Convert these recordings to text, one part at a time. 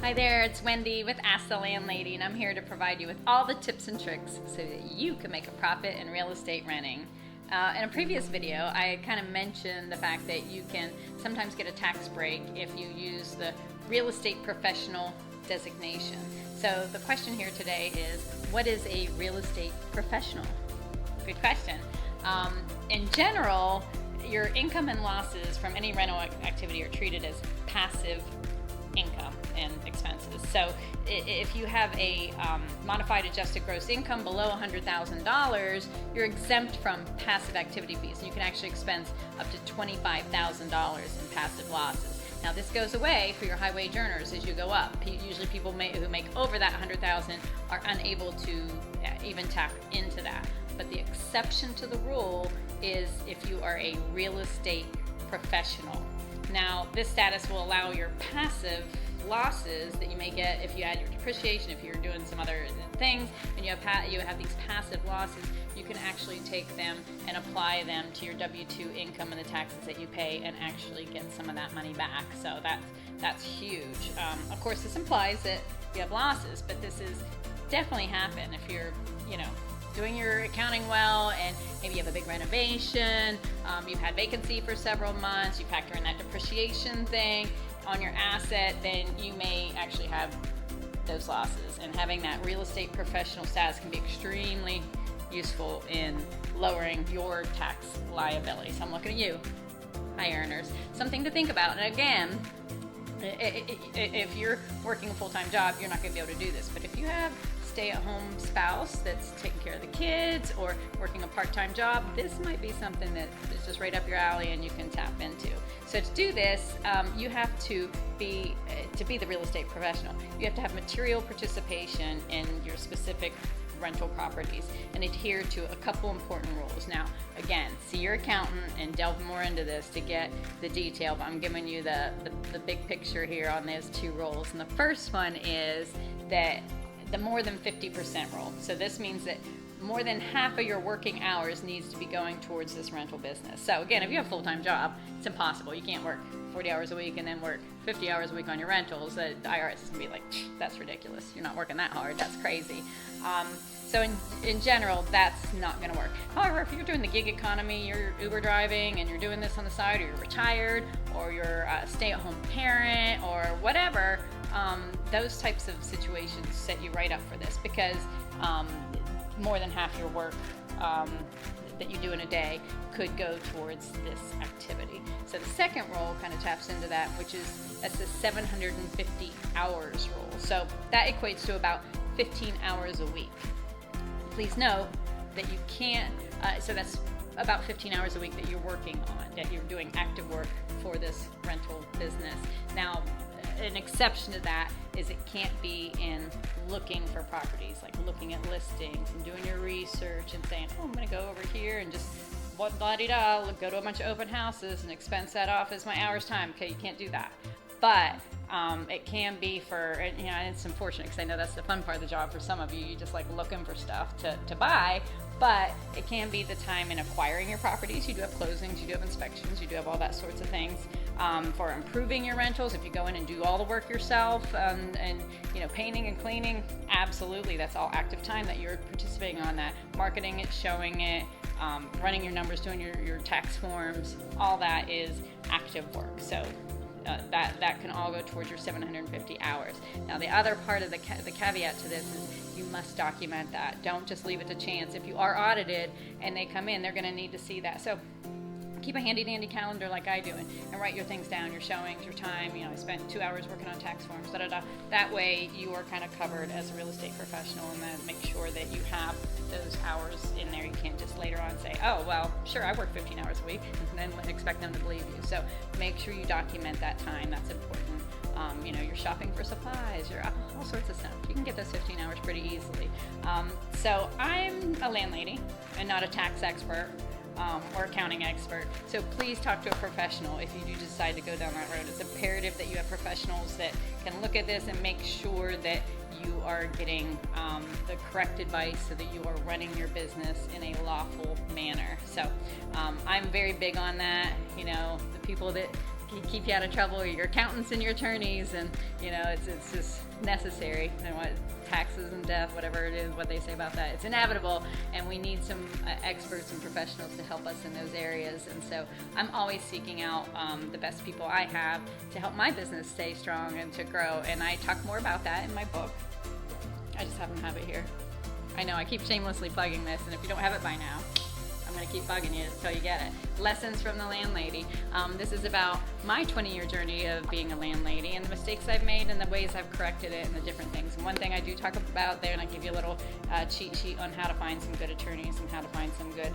Hi there, it's Wendy with Ask the Landlady, and I'm here to provide you with all the tips and tricks so that you can make a profit in real estate renting. In a previous video, I kind of mentioned the fact that you can sometimes get a tax break if you use the real estate professional designation. So the question here today is, what is a real estate professional? Good question. In general, your income and losses from any rental activity are treated as passive income and expenses. So if you have a modified adjusted gross income below $100,000, you're exempt from passive activity fees. You can actually expense up to $25,000 in passive losses. Now this goes away for your high wage earners as you go up. Usually people who make over that $100,000 are unable to even tap into that. But the exception to the rule is if you are a real estate professional. Now, this status will allow your passive losses that you may get if you add your depreciation, if you're doing some other things, and you have these passive losses, you can actually take them and apply them to your W-2 income and the taxes that you pay and actually get some of that money back. So that's huge. Of course, this implies that you have losses, but this is definitely happen if you're, doing your accounting well, and maybe you have a big renovation, you've had vacancy for several months, you factor in that depreciation thing on your asset, then you may actually have those losses. And having that real estate professional status can be extremely useful in lowering your tax liability. So I'm looking at you, high earners. Something to think about. And again, if you're working a full-time job, you're not going to be able to do this. But if you have stay-at-home spouse that's taking care of the kids or working a part-time job, this might be something that is just right up your alley and you can tap into. So to do this, you have to be the real estate professional, you have to have material participation in your specific rental properties and adhere to a couple important rules. Now, again, see your accountant and delve more into this to get the detail, but I'm giving you the big picture here on those two rules. And the first one is that the more than 50% rule. So this means that more than half of your working hours needs to be going towards this rental business. So again, if you have a full-time job, it's impossible. You can't work 40 hours a week and then work 50 hours a week on your rentals. The IRS is gonna be like, that's ridiculous. You're not working that hard. That's crazy. So in general, that's not gonna work. However, if you're doing the gig economy, you're Uber driving and you're doing this on the side, or you're retired, or you're a stay-at-home parent, or whatever, those types of situations set you right up for this, because more than half your work that you do in a day could go towards this activity. So the second rule kind of taps into that, that's the 750 hours rule. So that equates to about 15 hours a week. Please note that you can't, so that's about 15 hours a week that you're working on, that you're doing active work for this rental business. Now, an exception to that is it can't be in looking for properties, like looking at listings and doing your research and saying, oh, I'm going to go over here and just blah-de-da, go to a bunch of open houses and expense that off as my hour's time. Okay, you can't do that. But it can be for, and it's unfortunate because I know that's the fun part of the job for some of you. You just like looking for stuff to buy, but it can be the time in acquiring your properties. You do have closings, you do have inspections, you do have all that sorts of things. For improving your rentals, if you go in and do all the work yourself, and painting and cleaning, absolutely, that's all active time that you're participating on that. Marketing it, showing it, running your numbers, doing your tax forms, all that is active work. So that can all go towards your 750 hours. Now the other part of the caveat to this is you must document that. Don't just leave it to chance. If you are audited and they come in, they're going to need to see that. So keep a handy dandy calendar like I do and write your things down, your showings, your time. I spent 2 hours working on tax forms, That way you are kind of covered as a real estate professional, and then make sure that you have those hours in there. You can't just later on say, oh, well, sure, I work 15 hours a week, and then expect them to believe you. So make sure you document that time. That's important. You're shopping for supplies, you're all sorts of stuff. You can get those 15 hours pretty easily. So I'm a landlady and not a tax expert. Or accounting expert. So please talk to a professional if you do decide to go down that road. It's imperative that you have professionals that can look at this and make sure that you are getting the correct advice so that you are running your business in a lawful manner. So I'm very big on that. The people that keep you out of trouble. Your accountants and your attorneys, and it's just necessary. What taxes and death, whatever it is, what they say about that, it's inevitable, and we need some experts and professionals to help us in those areas. And so I'm always seeking out the best people I have to help my business stay strong and to grow. And I talk more about that in my book. I just happen to have it here. I know I keep shamelessly plugging this, and if you don't have it by now, I'm going to keep bugging you until you get it. Lessons from the Landlady. This is about my 20-year journey of being a landlady and the mistakes I've made and the ways I've corrected it and the different things. And one thing I do talk about there, and I give you a little cheat sheet on how to find some good attorneys and how to find some good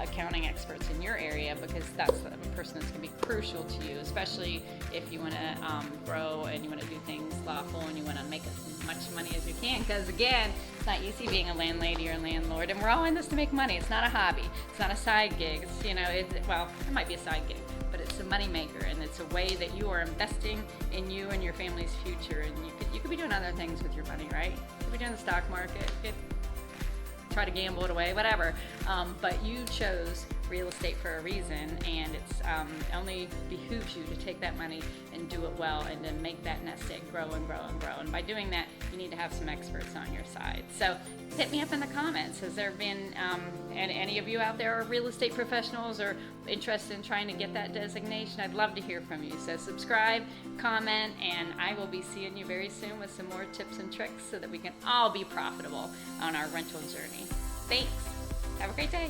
accounting experts in your area, because that's the person that's going to be crucial to you, especially if you want to grow and you want to do things lawful and you want to make as much money as you can. Because again, it's not easy being a landlady or a landlord, and we're all in this to make money. It's not a hobby. It's not a side gig. It's, well, it might be a side gig, but it's a money maker, and it's a way that you are investing in you and your family's future. And you could be doing other things with your money, right? You could be doing the stock market. You could try to gamble it away, whatever. But you chose real estate for a reason, and it's only behooves you to take that money and do it well, and then make that nest egg grow and grow and grow. And by doing that, you need to have some experts on your side. So hit me up in the comments. Has there been any of you out there are real estate professionals or interested in trying to get that designation? I'd love to hear from you. So subscribe, comment, and I will be seeing you very soon with some more tips and tricks so that we can all be profitable on our rental journey. Thanks. Have a great day.